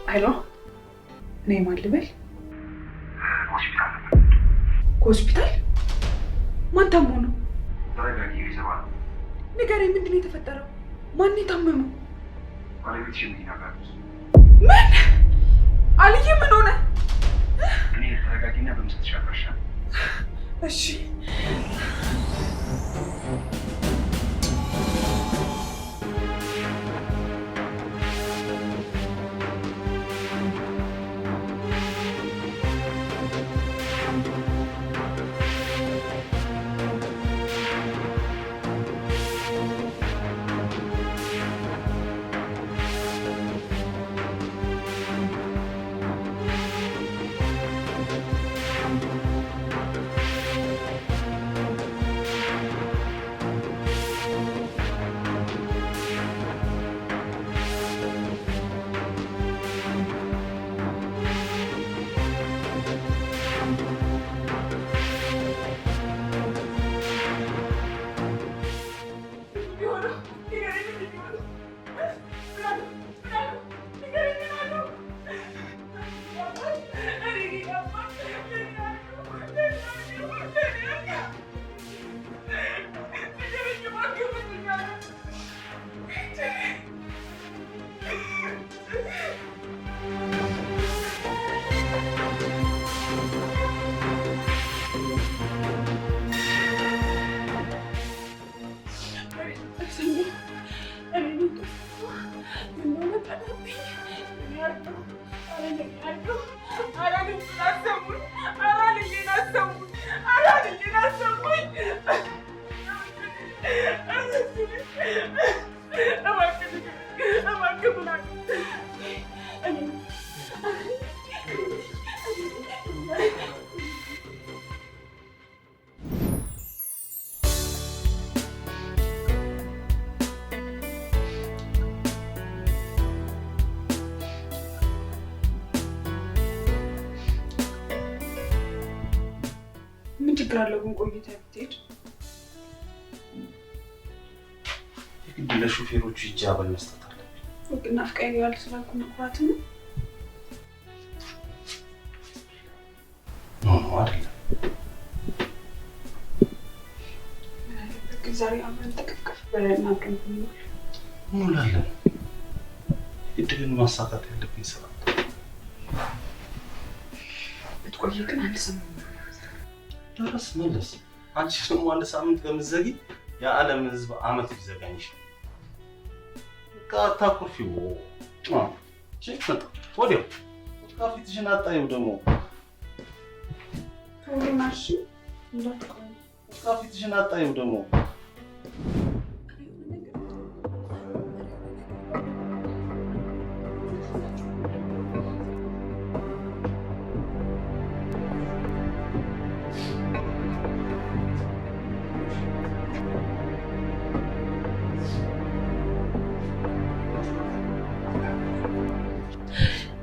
ሄሎ ነይ ማን ልበል? ሆስፒታል ማን ታሞ ነው? ተረጋጊ ይዘባል። ንገረኝ፣ ምንድን ነው የተፈጠረው? ማን የታመመው? ባለቤትሽ መኪና ጋር ምን? አልዬ ምን ሆነ? እኔ ተረጋጊና በምሰጥሽ አድራሻ። እሺ ችግር አለው ግን ቆይታ ብትሄድ የግድ ለሹፌሮቹ እጅ አበል መስጠት አለብኝ። ወቅና ፍቃይ ያለ ስላልኩ መኩራት ነው። ኖ አይደለም። ዛሬ አብረን ተቀፍቀፍ በለና አብረን እንውላለን። የግድ ግን ማሳካት ያለብኝ ስራ ብትቆይ ግን አንድ ሰሞን ድረስ መለስ። አንቺ ደግሞ አንድ ሳምንት ከምትዘጊ የዓለም ሕዝብ አመት ይዘጋኝሽ። ካታኩርፊው ቼክ መጣ ወዲያው ካፊትሽን አጣዩ ደግሞ ተውናሽ እንዳትቆይ ካፊትሽን አጣዩ ደግሞ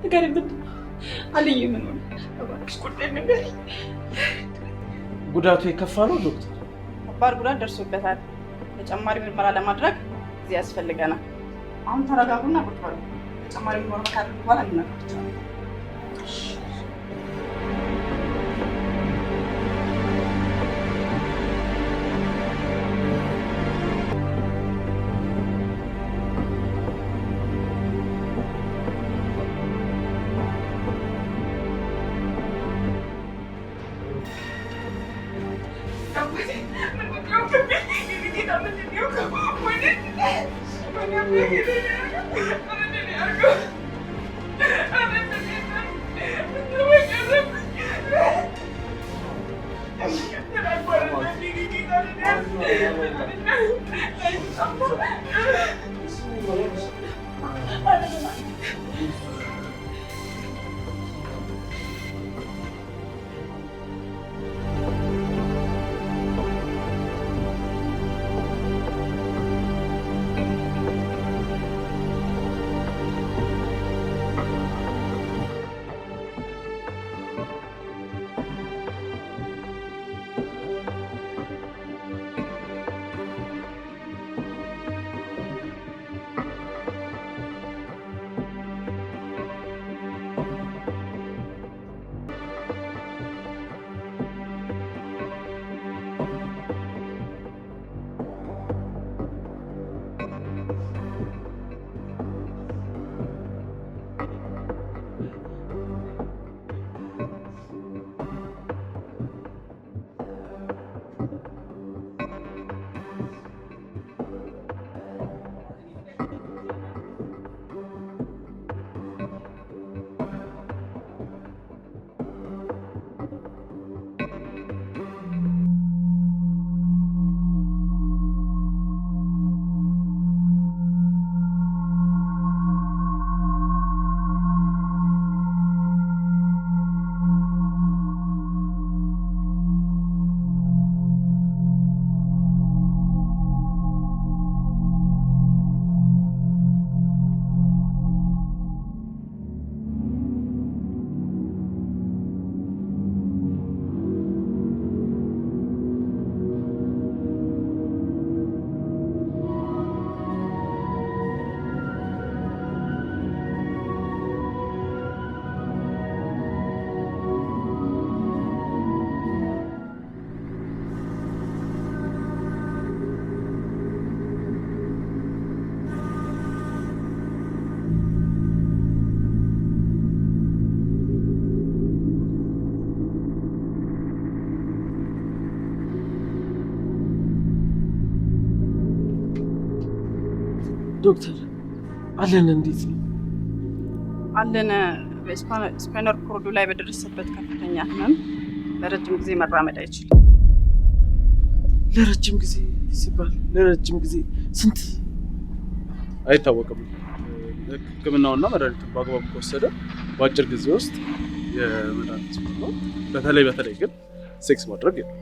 ነገር ምን አልዬ ምን ሆነ? እባክሽ ቁርጤን ንገሪኝ። ጉዳቱ የከፋ ነው ዶክተር? ከባድ ጉዳት ደርሶበታል። ተጨማሪ ምርመራ ለማድረግ ጊዜ ያስፈልገናል። አሁን ተረጋጉና ቁጭ በሉ። ተጨማሪ ምርመራ ካደረጉ በኋላ እንነግራችኋለን። ዶክተር አለን እንዴት ነው? አለን ስፓይነል ኮርዱ ላይ በደረሰበት ከፍተኛ ህመም ለረጅም ጊዜ መራመድ አይችልም። ለረጅም ጊዜ ሲባል ለረጅም ጊዜ ስንት አይታወቅም። ህክምናውና መድኃኒቱን በአግባቡ ከወሰደ በአጭር ጊዜ ውስጥ የመድኃኒት ነው። በተለይ ግን ሴክስ ማድረግ የለም።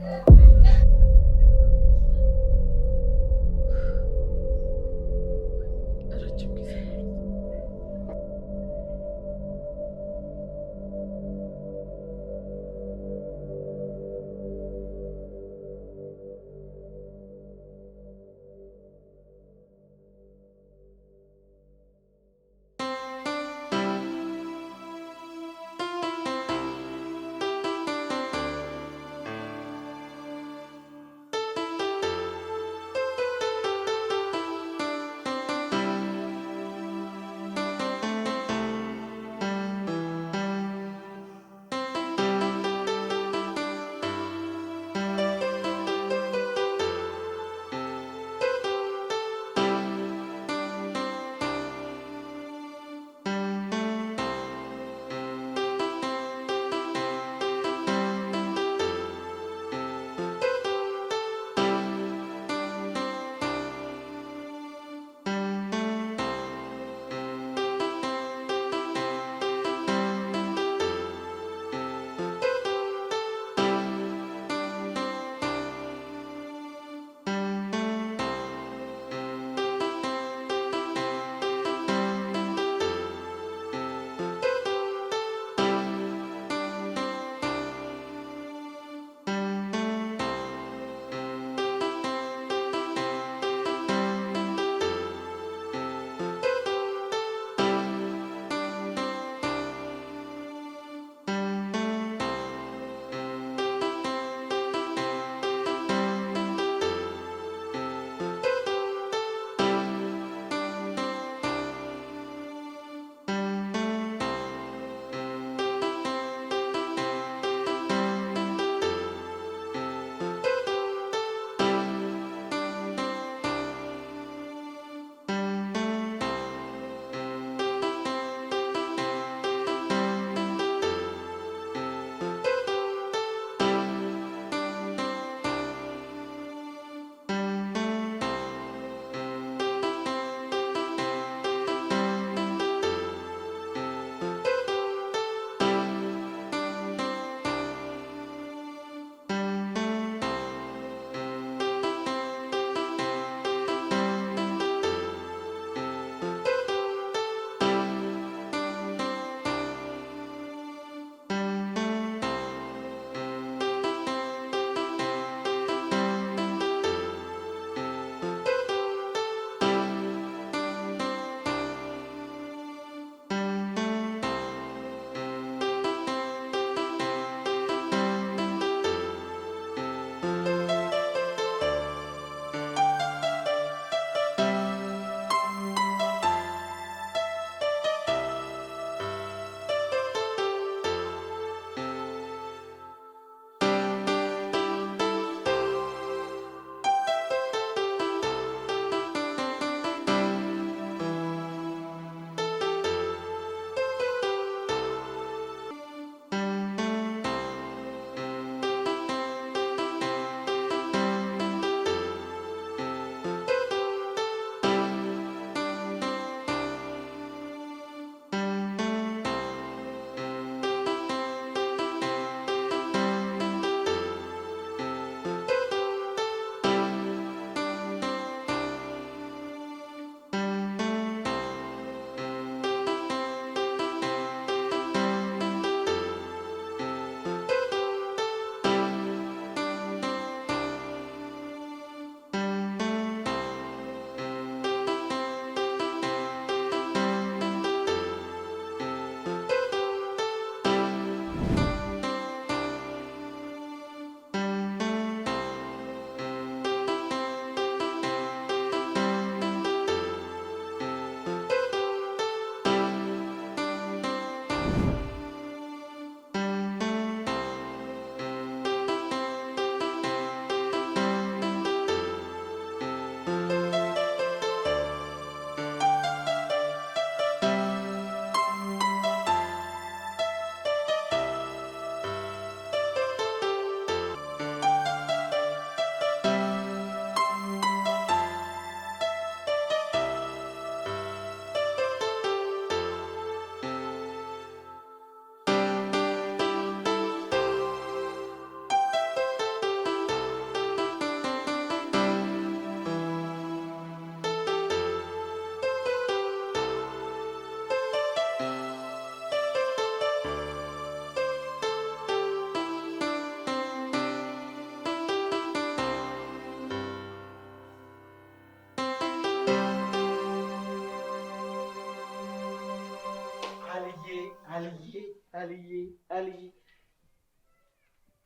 አልዬ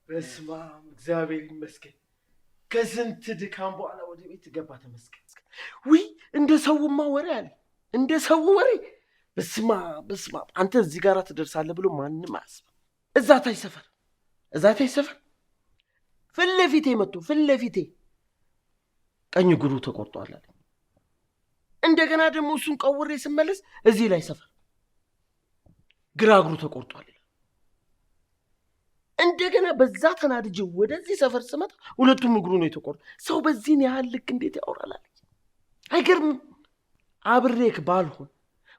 በስመ አብ እግዚአብሔር ይመስገን። ከስንት ድካም በኋላ ወደ ቤት ገባ። ተመስገን። ውይ እንደ ሰውማ ወሬ አለ፣ እንደ ሰው ወሬ። በስመ አብ አንተ እዚህ ጋር ትደርሳለህ ብሎ ማንም አያስብም። እዛ ታች ሰፈር ፊት ለፊቴ መጥቶ ቀኝ እግሩ ተቆርጧል አለ። እንደገና ደግሞ እሱን ቀውሬ ስመለስ እዚህ ላይ ሰፈር ግራ እግሩ ተቆርጧል። እንደገና በዛ ተናድጄ ወደዚህ ሰፈር ስመጣ ሁለቱም እግሩ ነው የተቆረጠ። ሰው በዚህን ያህል ልክ እንዴት ያወራል? አይገርምም? አብሬክ ባልሆን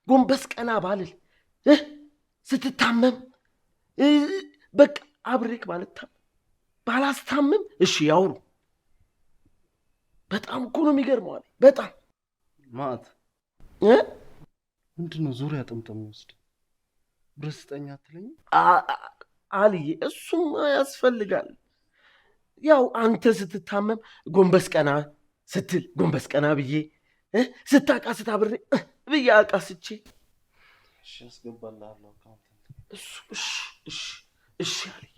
ጎንበስ ቀና ባልል ስትታመም በቃ አብሬክ ባላስታመም እሺ ያውሩ። በጣም እኮ ነው የሚገርመው አለ። በጣም ማት ምንድነው ዙሪያ ጥምጥም ይወስድ ብረስጠኛ አትለኝ አልዬ? እሱም ያስፈልጋል። ያው አንተ ስትታመም ጎንበስ ቀና ስትል ጎንበስ ቀና ብዬ ስታቃስት አብሬ ብዬ አቃስቼ እሺ አስገባልሃለሁ አካውንት። እሺ አልዬ።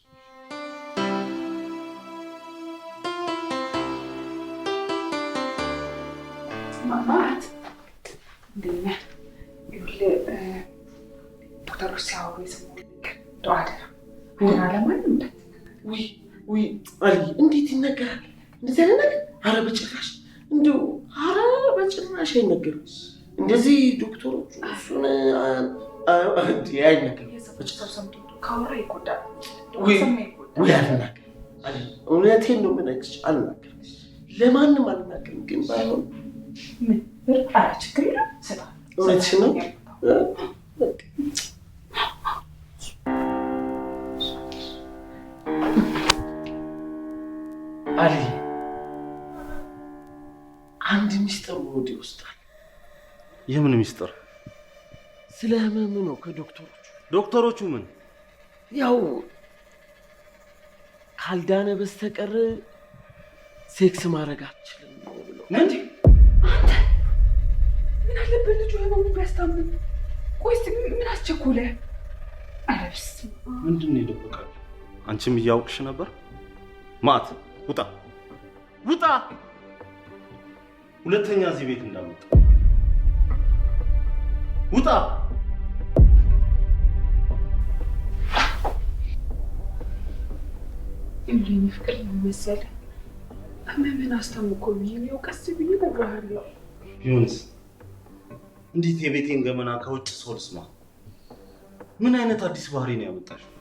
ማማት እንደኛ ዶክተሮች ሲያወሩ የሰማሁት ነገር እንደው አደራ ለማንም እንዳትነግረን። ውይ አልዬ እንዴት ይነገራል እንደዚህ አይነት ነገር? ኧረ በጭራሽ እንደው በጭራሽ አይነገርም። እንደዚህ ዶክተሮቹ እሱን አይነገርም። ሰው ሰምቶ ካወራ ይጎዳል። ውይ አልናገርም አልዬ፣ እውነቴን ነው የምነግርሽ። አልናገርም፣ ለማንም አልናገርም። ግን ባይሆን ምን ብር ችግር የለም እሰጥሃለሁ። እውነትሽን ነው። አልዬ አንድ ሚስጥር ወደ ይወስዳል። የምን ሚስጥር? ስለ ህመም ነው ዶክተሮቹ ምን ያው ካልዳነ በስተቀር ሴክስ ማድረግ አትችልም ብሎ። እንዴ አንተ ምን አለበት ልጁ ህመሙ ቢያስታምም? ቆይስ ምን አስቸኮለ? አለብስ ምንድን ነው የደበቃል? አንቺም እያወቅሽ ነበር? ማት ውጣ! ሁለተኛ እዚህ ቤት እንዳመጣ ውጣ! እምሪኝ ፍቅር መሰለ ምን አስተምኮ ነው ቀስ ብዬ ነግሬሃለሁ። ቢሆንስ እንዴት የቤቴን ገመና ከውጭ ሰው ልስማ? ምን አይነት አዲስ ባህሪ ነው ያመጣሽው?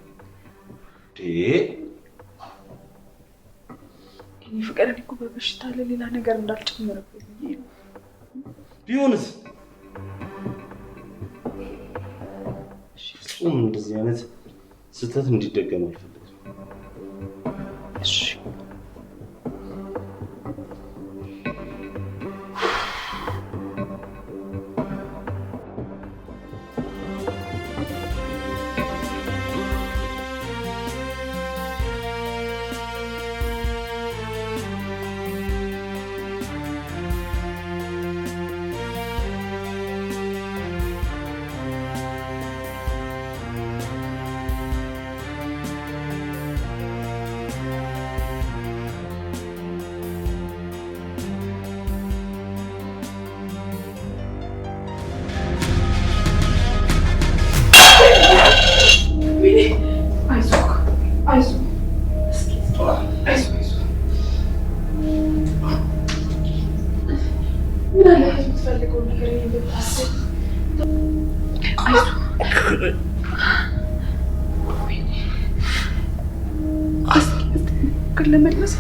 እኔ ፍቅር እኮ በበሽታ ለሌላ ነገር እንዳልጨመረብኝ ብዬ ነው። ቢሆንስ ፍጹም እንደዚህ አይነት ስህተት እንዲደገም አልፈልግም። እሺ ለመለስ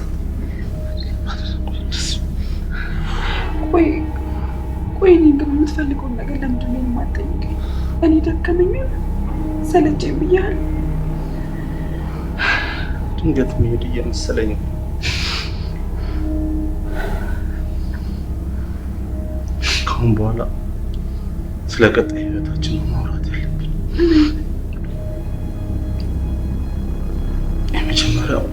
ቆይ እኔ ግን የምትፈልገውን ነገር ለምንድን ነው የማትጠይቀኝ? እኔ ደከመኝ ሰለቸኝ ብያለሁ። ድንገት መሄድ እየመሰለኝ ነው። ከአሁን በኋላ ስለ ቀጣይ ህይወታችን ማውራት ያለብን። የመጀመሪያው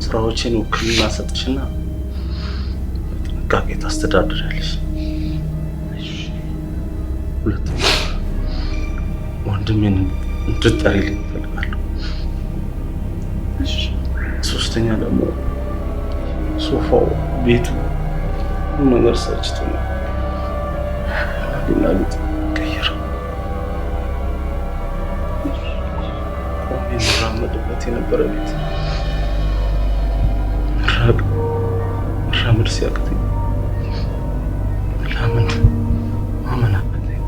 ስራዎችን ውክልና ሰጥሽና በጥንቃቄ ታስተዳድሪያለሽ። ሁለተኛ ወንድሜን እንድትጠሪልኝ እፈልጋለሁ። ሶስተኛ ደግሞ ሶፋው፣ ቤቱ፣ ሁሉ ነገር ሰልችቶኛል። ሌላ ቤት ቀይር የምራመድበት የነበረ ቤት መራመድ ሲያቅተኝ ለምን ማመን አቃተኝ?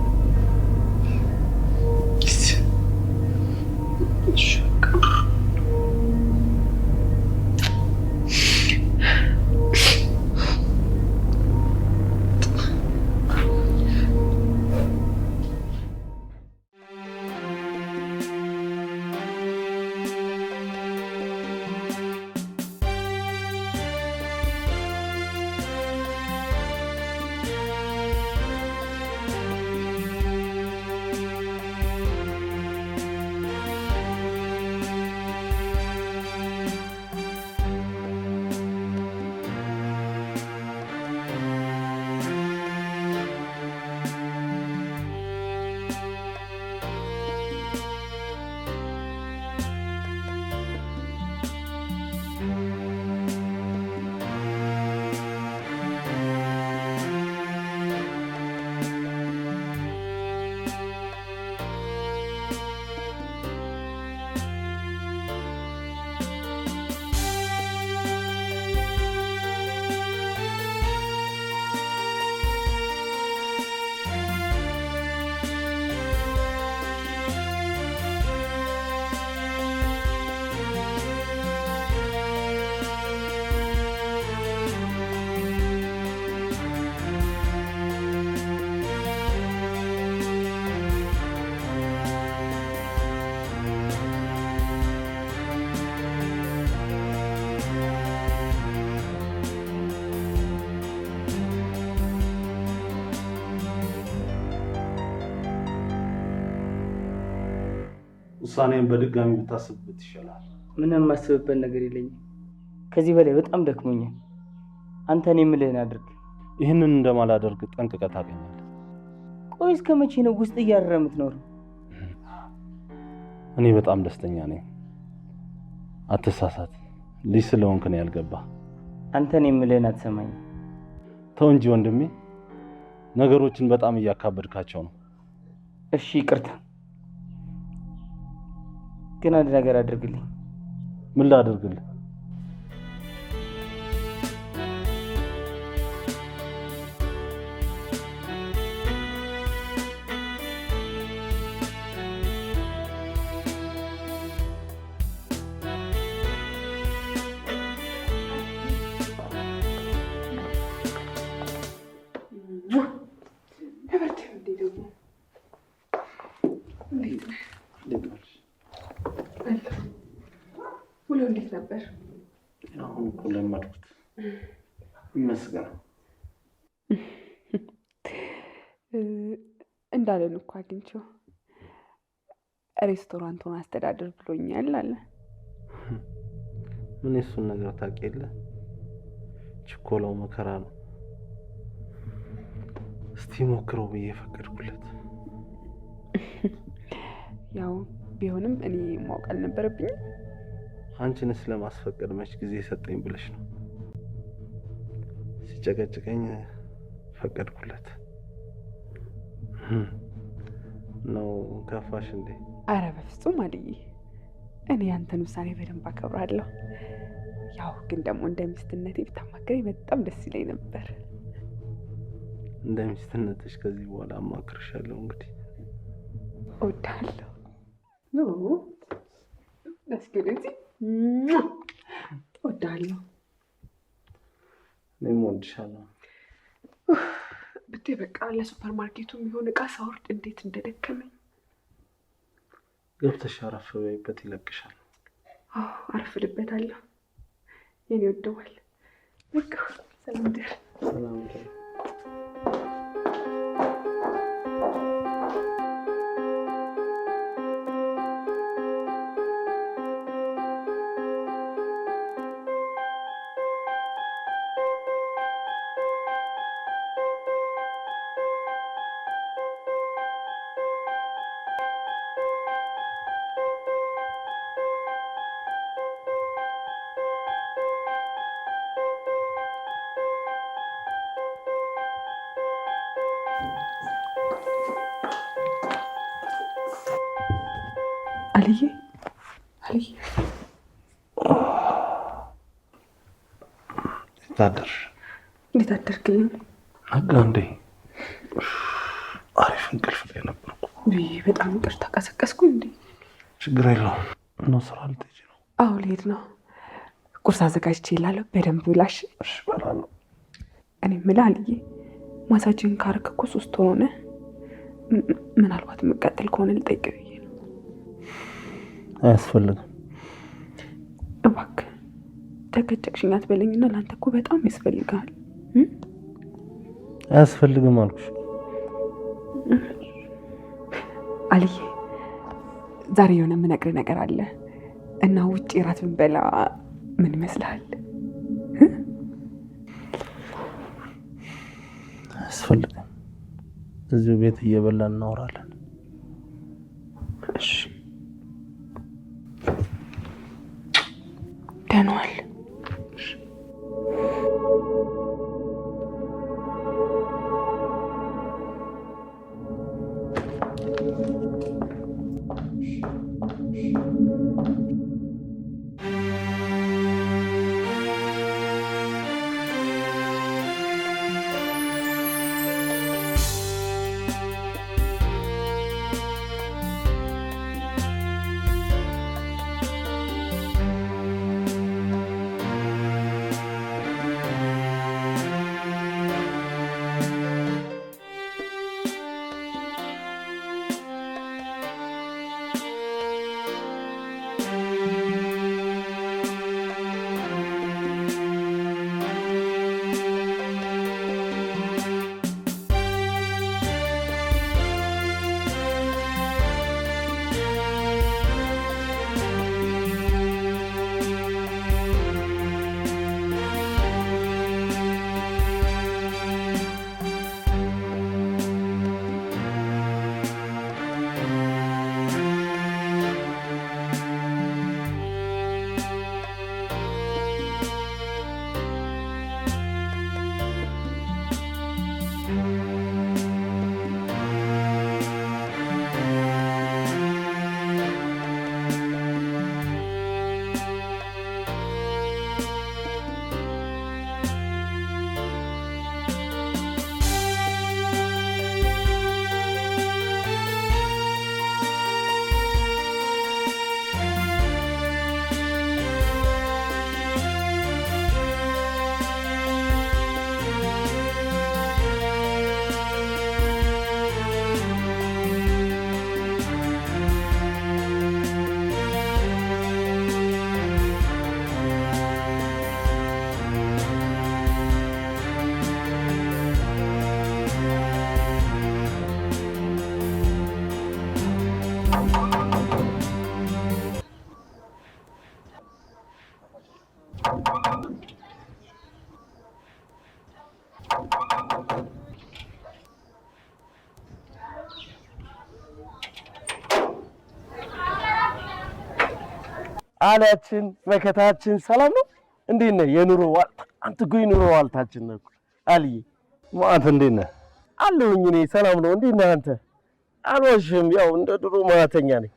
ውሳኔን በድጋሚ ብታስብበት ይሻላል። ምንም የማስብበት ነገር የለኝም። ከዚህ በላይ በጣም ደክሞኛል። አንተ እኔ የምልህን አድርግ። ይህንን እንደማላደርግ ጠንቅቀህ ታገኛለህ። ቆይ እስከ መቼ ነው ውስጥ እያደረ የምትኖረው? እኔ በጣም ደስተኛ ነኝ። አትሳሳት። ልጅ ስለሆንክ ነው ያልገባህ። አንተ እኔ የምልህን አትሰማኝም። ተው እንጂ ወንድሜ፣ ነገሮችን በጣም እያካበድካቸው ነው። እሺ ይቅርታ፣ ግን አንድ ነገር አድርግልኝ። ምን ላድርግልህ? ውሎ እንዴት ነበር? አሁን እኮ ለመድኩት ይመስገን። እንዳለን እኮ አግኝቼው ሬስቶራንቱን አስተዳድር ብሎኛል አለ። ምን እሱን ነገር ታውቂ የለ? ችኮላው መከራ ነው። እስቲ ሞክረው ብዬ ፈቀድኩለት። ያው ቢሆንም እኔ ማወቅ አልነበረብኝም። አንቺንስ ለማስፈቀድ መች ጊዜ ሰጠኝ ብለሽ ነው? ሲጨቀጭቀኝ ፈቀድኩለት ነው። ከፋሽ እንዴ? አረ በፍጹም አልዬ፣ እኔ ያንተን ውሳኔ በደንብ አከብራለሁ። ያው ግን ደግሞ እንደ ሚስትነቴ ብታማክረኝ በጣም ደስ ይለኝ ነበር። እንደ ሚስትነትሽ ከዚህ በኋላ አማክርሻለሁ። እንግዲህ እወድሃለሁ። ደስ ይለኝ። እወድሃለሁ። እኔም እወድሻለሁ። ብታይ በቃ ለሱፐር ማርኬቱ የሚሆን እቃ ሳወርድ እንዴት እንደደከመኝ። ገብተሽ አረፍ በይበት፣ ይለቅሻል። አዎ አረፍድበታለሁ። የኔ ወደዋል። በቃ ሰላም ደር። ሰላም ደር። አልዬ ታደርሽ? እንዴት አደርክልኝ? ነጋ እንዴ? አሪፍ እንቅልፍ ላይ ነበርኩ። በጣም ይቅርታ ቀሰቀስኩ እንዴ? ችግር የለውም። ነው ስራ ልትሄጂ ነው? አዎ ልሄድ ነው። ቁርስ አዘጋጅቼ እላለሁ። በደንብ ብላሽ። እሺ እበላለሁ። እኔ የምልህ አልዬ ማሳጅን ካረክ እኮ 3 ወር ሆነ። ምናልባት የምቀጥል ከሆነ ልጠይቅ ብዬ ነው። አያስፈልግም። እባክህ ተከጨቅሽኝ አትበለኝና ለአንተ እኮ በጣም ያስፈልግሃል። አያስፈልግም አልኩሽ አልዬ። ዛሬ የሆነ የምነግርህ ነገር አለ እና ውጭ እራት ብንበላ ምን ይመስልሃል? አያስፈልግም። እዚሁ ቤት እየበላን እናወራለን። እሺ ደህና ዋል። አላችን መከታችን ሰላም ነው። እንዴት ነህ? የኑሮ ዋልታ አንተ እኮ የኑሮ ዋልታችን ነህ እኮ አልዬ። ማአት እንዴት ነህ? አለሁኝ እኔ ሰላም ነው። እንዴት ነህ አንተ? አልዋሽም፣ ያው እንደ ድሮ ማተኛ ነኝ።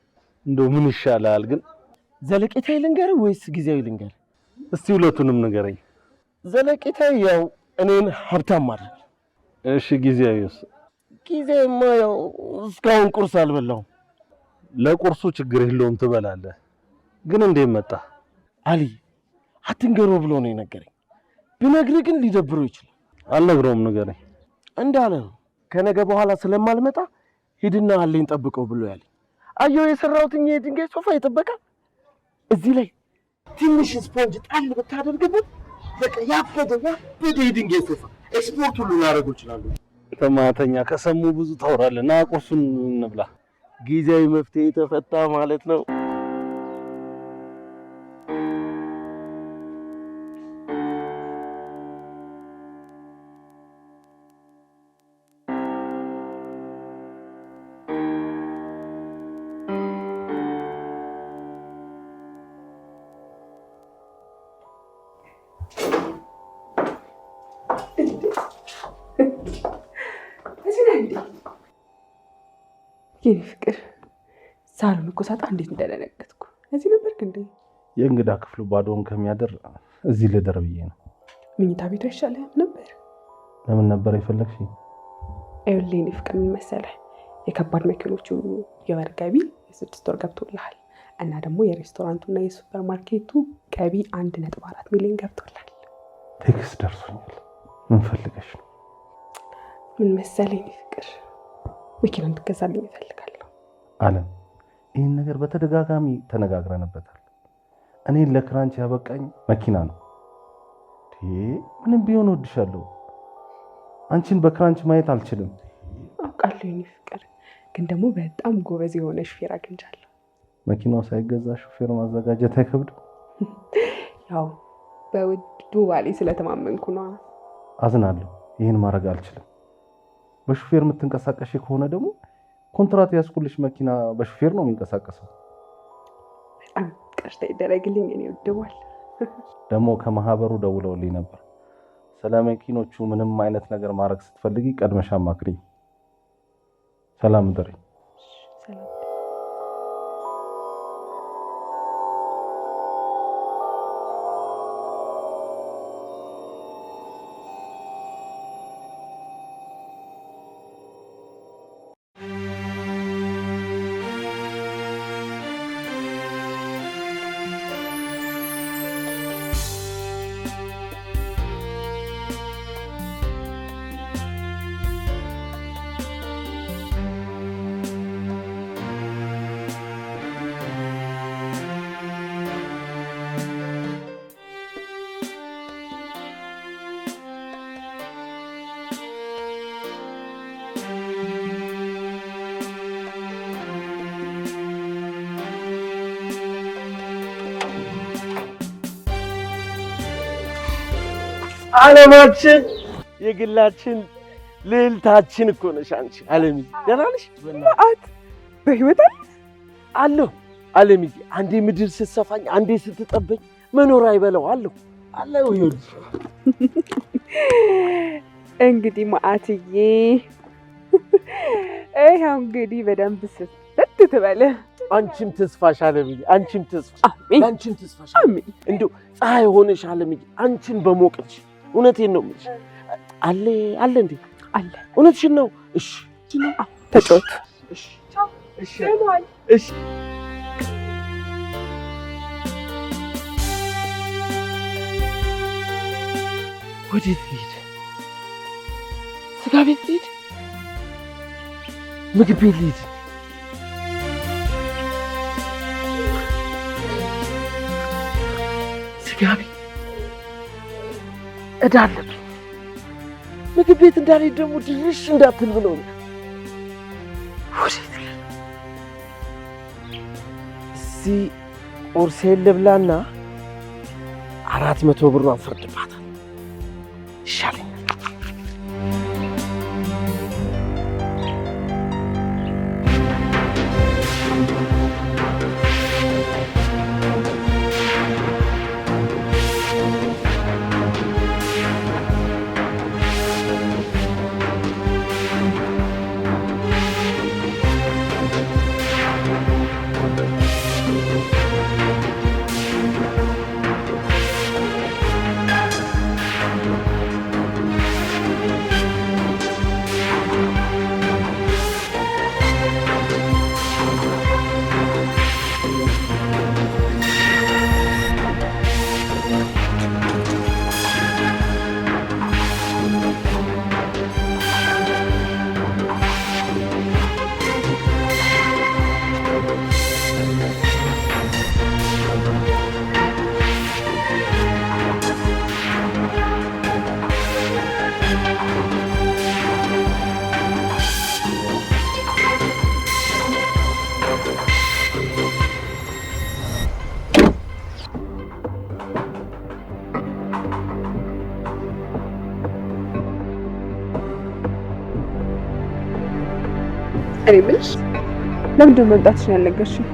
እንደው ምን ይሻላል ግን? ዘለቄታዊ ልንገርህ ወይስ ጊዜያዊ ልንገርህ? እስቲ ሁለቱንም ንገረኝ። ዘለቄታዊ ያው እኔን ሀብታም ማድረግ። እሺ ጊዜያዊስ? ጊዜያዊማ ያው እስካሁን ቁርስ አልበላሁም። ለቁርሱ ችግር የለውም ትበላለህ። ግን እንዴት መጣ? አልይ አትንገረው ብሎ ነው የነገረኝ። ብነግርህ ግን ሊደብረው ይችላል። አልነግረውም፣ ንገረኝ። እንዳለ ነው ከነገ በኋላ ስለማልመጣ ሂድና አለኝ ጠብቀው ብሎ ያለኝ። አየሁ የሰራሁትን የድንጋይ ሶፋ ይጠበቃል። እዚህ ላይ ትንሽ ስፖንጅ ጣል ብታደርግበት በቃ ያበደ የድንጋይ ሶፋ ኤክስፖርት ሁሉ ላደርገው ይችላሉ። ተማተኛ ከሰሙ ብዙ ታወራለህ። ና ቁርሱን እንብላ። ጊዜያዊ መፍትሄ ተፈታ ማለት ነው። የኔ ፍቅር ሳሎን እኮ ሳጣ እንዴት እንደደነገጥኩ። እዚህ ነበርክ እንዴ? የእንግዳ ክፍሉ ባዶውን ከሚያደር እዚህ ልደር ብዬ ነው። መኝታ ቤቱ አይሻልህም ነበር? ለምን ነበር የፈለግሽ? ይኸውልህ የእኔ ፍቅር ምን መሰለህ፣ የከባድ መኪኖቹ የወር ገቢ የ6 ወር ገብቶልሃል እና ደግሞ የሬስቶራንቱና የሱፐር ማርኬቱ ገቢ 1.4 ሚሊዮን ገብቶልሃል። ቴክስት ደርሶኛል። ምን ፈልገሽ ነው? ምን መሰለህ የእኔ ፍቅር፣ መኪና እንድትገዛልኝ እፈልጋለሁ። አለም፣ ይህን ነገር በተደጋጋሚ ተነጋግረንበታል። እኔን ለክራንች ያበቃኝ መኪና ነው። ምንም ቢሆን እወድሻለሁ። አንቺን በክራንች ማየት አልችልም። አውቃለሁ የእኔ ፍቅር፣ ግን ደግሞ በጣም ጎበዝ የሆነ ሹፌር አግኝቻለሁ። መኪናው ሳይገዛ ሹፌር ማዘጋጀት አይከብድም? ያው በውዱ ባሌ ስለተማመንኩ ነው። አዝናለሁ። ይህን ማድረግ አልችልም። በሹፌር የምትንቀሳቀሽ ከሆነ ደግሞ ኮንትራት ያስኩልሽ መኪና በሹፌር ነው የሚንቀሳቀሰው። በጣም ቀሽታ ይደረግልኝ እኔ ወደዋል። ደግሞ ከማህበሩ ደውለውልኝ ነበር። ስለ መኪኖቹ ምንም አይነት ነገር ማድረግ ስትፈልጊ ቀድመሽ አማክሪኝ። ሰላም እደሪ። ሰላም። ዓለማችን የግላችን ልዕልታችን እኮ ነሽ አንቺ ዓለምዬ። ደህና ነሽ? መዓት በህይወት አለሁ ዓለምዬ። አንዴ ምድር ስትሰፋኝ፣ አንዴ ስትጠበኝ መኖር አይበለው አለሁ። ይኸውልሽ እንግዲህ መዓትዬ፣ ይኸው እንግዲህ በደንብ ስትት ትበለ። አንቺም ተስፋሽ ዓለምዬ፣ አንቺም ተስፋ፣ አሜን፣ አንቺም ተስፋሽ አሜን። እንደው ፀሐይ ሆነሽ ዓለምዬ፣ አንቺን በሞቅሽ። እውነቴን ነው የምልሽ። አለ እንዴ? አለ። እውነትሽን ነው። እሺ ተጫወት። እሺ እሺ እሺ። ወዴት ልሂድ? ስጋ ቤት ልሂድ? ምግብ ቤት ልሂድ? ስጋ ቤት ዕዳ አለብኝ። ምግብ ቤት እንዳልሄድ ደግሞ ድርሽ እንዳትል ብለውኛል። ወዴት እዚህ ቁርሴን ልብላና 400 ብሯን ፈርድባታል ይሻለኛል። እኔ የምልሽ ለምንድን ነው መምጣትሽን ያልነገርሽኝ?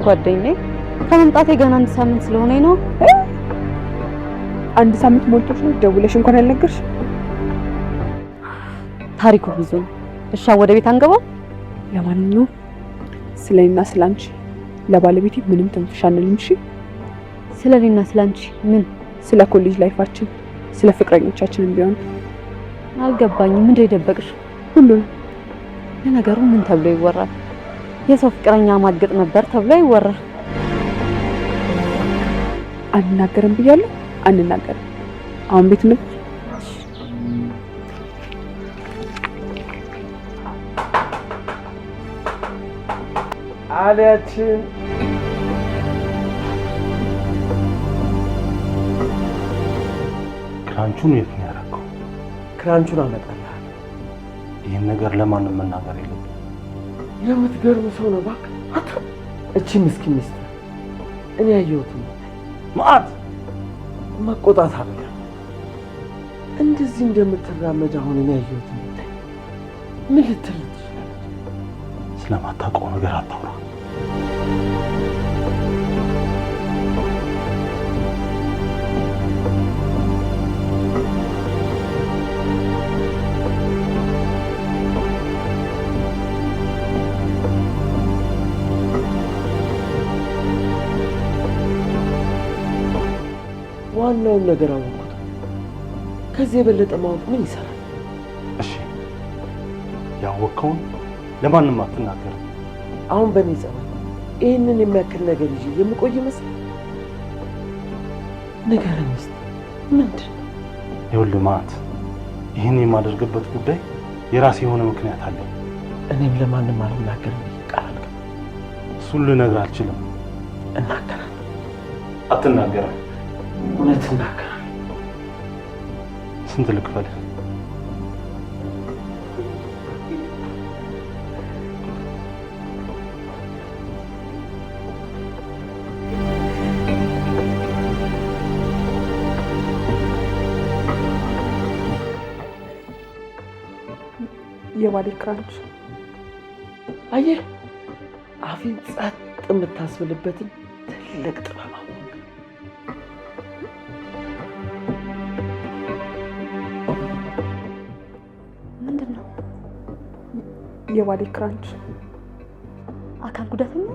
ጓደኛዬ ከመምጣቴ ገና 1 ሳምንት ስለሆነኝ ነው። 1 ሳምንት ሞልቶሽ ነው ደውለሽ እንኳን ያልነገርሽ? ታሪኩ ብዙ ነው። እሺ ወደ ቤት አንገባ? ለማንኛውም ስለኔና ስላንቺ ለባለቤቴ ምንም ትንፍሽ አንልም። እሺ? ስለኔና ስላንቺ ምን? ስለ ኮሌጅ ላይፋችን፣ ስለ ፍቅረኞቻችንም ቢሆን አልገባኝም። ምንድን የደበቅሽ? ሁሉንም። ለነገሩ ምን ተብሎ ይወራል? የሰው ፍቅረኛ ማድገጥ ነበር ተብሎ ይወራል። አንናገርም ብያለሁ። አንናገርም። አሁን ቤት እንግባ። አሊያችን ክራንቹን የት ነው ያደረገው? ክራንቹን አመጣልሃለሁ። ይህን ነገር ለማንም መናገር የለብንም። የምትገርም ሰው ነው እባክህ። አታ እቺ ምስኪን ሚስት እኔ ያየሁትም ማት መቆጣት አለ። እንደዚህ እንደምትራመድ አሁን እኔ ያየሁትም ምን ልትል ትችላለች? ስለማታውቀው ነገር አታውራ። ዋናውን ነገር አወቅኩት። ከዚህ የበለጠ ማወቅ ምን ይሰራል? እሺ ያወቅከውን ለማንም አትናገርም። አሁን በእኔ ጸባይ ይህንን የሚያክል ነገር ይዤ የምቆይ ይመስል ንገረኝ እስኪ ምንድን ነው? ይኸውልህ ማት፣ ይህን የማደርግበት ጉዳይ የራሴ የሆነ ምክንያት አለኝ። እኔም ለማንም አልናገርም ብዬ ቃል አልገባም። እሱን ልነግርህ አልችልም። እናገራለሁ። አትናገርም? እውነት እናገራለሁ። ስንት ልክፈልህ? የባሌ ክራንች አየህ፣ አፌን ጸጥ የምታስብልበትን ትልቅ ጥበብ አወቅ። ምንድን ነው? የባሌ ክራንች አካል ጉዳተኛ